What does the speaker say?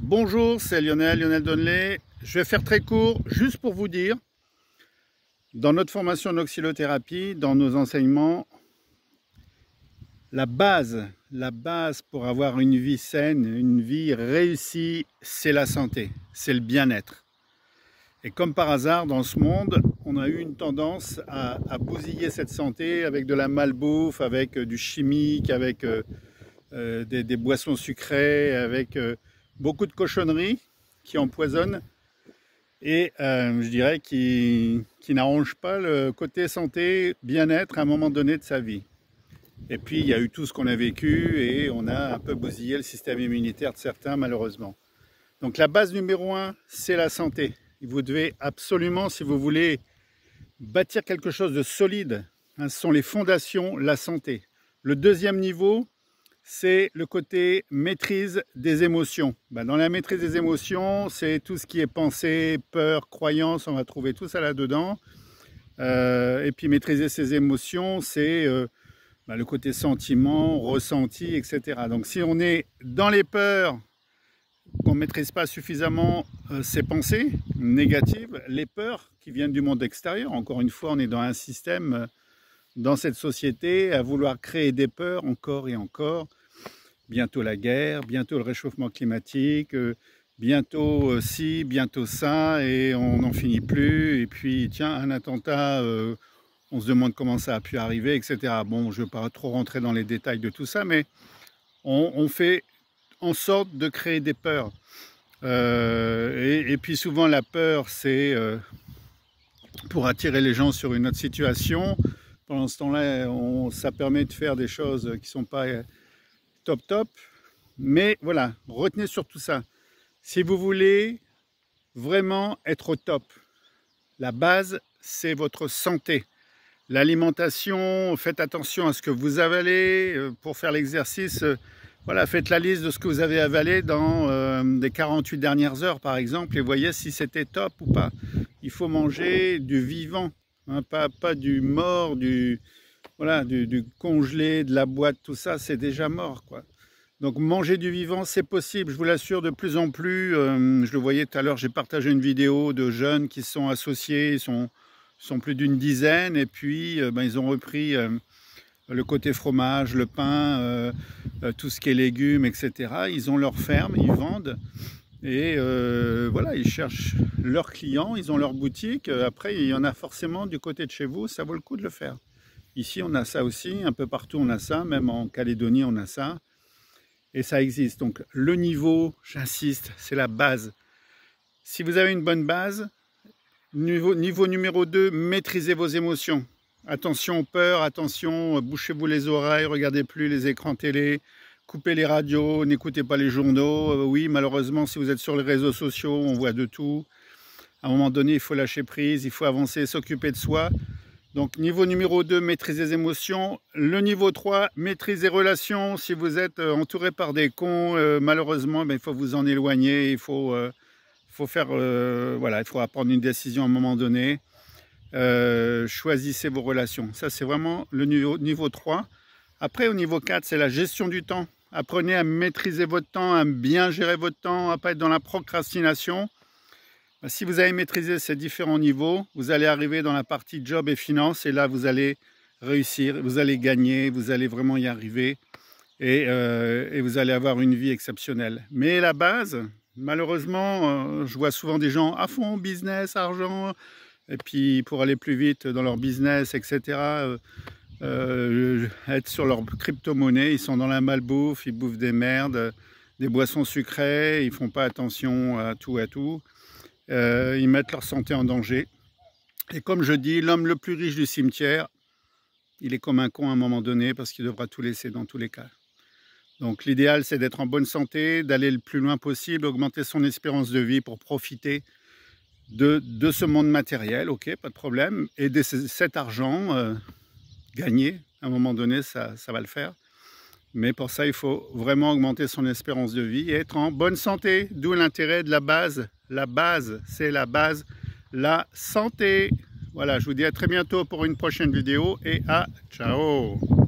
Bonjour, c'est Lionel Donnelly. Je vais faire très court, juste pour vous dire, dans notre formation en oxylothérapie, dans nos enseignements, la base pour avoir une vie saine, une vie réussie, c'est la santé, c'est le bien-être. Et comme par hasard, dans ce monde, on a eu une tendance à bousiller cette santé avec de la malbouffe, avec du chimique, avec des boissons sucrées, avec beaucoup de cochonneries qui empoisonnent et je dirais qui n'arrangent pas le côté santé, bien-être à un moment donné de sa vie. Et puis il y a eu tout ce qu'on a vécu et on a un peu bousillé le système immunitaire de certains malheureusement. Donc la base numéro 1, c'est la santé. Vous devez absolument, si vous voulez bâtir quelque chose de solide, ce sont les fondations, la santé. Le deuxième niveau, c'est le côté maîtrise des émotions. Dans la maîtrise des émotions, c'est tout ce qui est pensée, peur, croyance, on va trouver tout ça là-dedans. Et puis maîtriser ses émotions, c'est le côté sentiment, ressenti, etc. Donc si on est dans les peurs, qu'on ne maîtrise pas suffisamment ses pensées négatives, les peurs qui viennent du monde extérieur, encore une fois, on est dans un système... dans cette société, à vouloir créer des peurs encore et encore. Bientôt la guerre, bientôt le réchauffement climatique, bientôt ci, bientôt ça, et on n'en finit plus. Et puis, tiens, un attentat, on se demande comment ça a pu arriver, etc. Bon, je ne vais pas trop rentrer dans les détails de tout ça, mais on fait en sorte de créer des peurs. Et puis souvent, la peur, c'est pour attirer les gens sur une autre situation. Pendant ce temps-là, ça permet de faire des choses qui ne sont pas top. Mais voilà, retenez surtout ça. Si vous voulez vraiment être au top, la base, c'est votre santé. L'alimentation, faites attention à ce que vous avalez. Pour faire l'exercice, voilà, faites la liste de ce que vous avez avalé dans les 48 dernières heures, par exemple, et voyez si c'était top ou pas. Il faut manger du vivant. Pas du mort, du congelé, de la boîte, tout ça, c'est déjà mort, quoi. Donc manger du vivant, c'est possible, je vous l'assure, de plus en plus. Je le voyais tout à l'heure, j'ai partagé une vidéo de jeunes qui se sont associés, ils sont plus d'une dizaine, et puis ils ont repris le côté fromage, le pain, tout ce qui est légumes, etc. Ils ont leur ferme, ils vendent. Et voilà, ils cherchent leurs clients, ils ont leur boutique. Après, il y en a forcément du côté de chez vous, ça vaut le coup de le faire. Ici, on a ça aussi, un peu partout on a ça, même en Calédonie on a ça. Et ça existe. Donc le niveau, j'insiste, c'est la base. Si vous avez une bonne base, niveau numéro 2, maîtrisez vos émotions. Attention aux peurs, attention, bouchez-vous les oreilles, regardez plus les écrans télé. Coupez les radios, n'écoutez pas les journaux. Oui, malheureusement, si vous êtes sur les réseaux sociaux, on voit de tout. À un moment donné, il faut lâcher prise, il faut avancer, s'occuper de soi. Donc, niveau numéro 2, maîtrise des émotions. Le niveau 3, maîtrise des relations. Si vous êtes entouré par des cons, malheureusement, il faut vous en éloigner. Il faut faire, il faut prendre une décision à un moment donné. Choisissez vos relations. Ça, c'est vraiment le niveau 3. Après, au niveau 4, c'est la gestion du temps. Apprenez à maîtriser votre temps, à bien gérer votre temps, à ne pas être dans la procrastination. Si vous avez maîtrisé ces différents niveaux, vous allez arriver dans la partie job et finance et là, vous allez réussir, vous allez gagner, vous allez vraiment y arriver et vous allez avoir une vie exceptionnelle. Mais la base, malheureusement, je vois souvent des gens à fond, business, argent, et puis pour aller plus vite dans leur business, etc., être sur leur crypto-monnaie, ils sont dans la malbouffe, ils bouffent des merdes, des boissons sucrées, ils font pas attention à tout. Ils mettent leur santé en danger. Et comme je dis, l'homme le plus riche du cimetière, il est comme un con à un moment donné parce qu'il devra tout laisser dans tous les cas. Donc l'idéal, c'est d'être en bonne santé, d'aller le plus loin possible, augmenter son espérance de vie pour profiter de ce monde matériel, ok, pas de problème, et de cet argent gagner, à un moment donné, ça va le faire. Mais pour ça, il faut vraiment augmenter son espérance de vie et être en bonne santé. D'où l'intérêt de la base. La base, c'est la base, la santé. Voilà, je vous dis à très bientôt pour une prochaine vidéo et à ciao!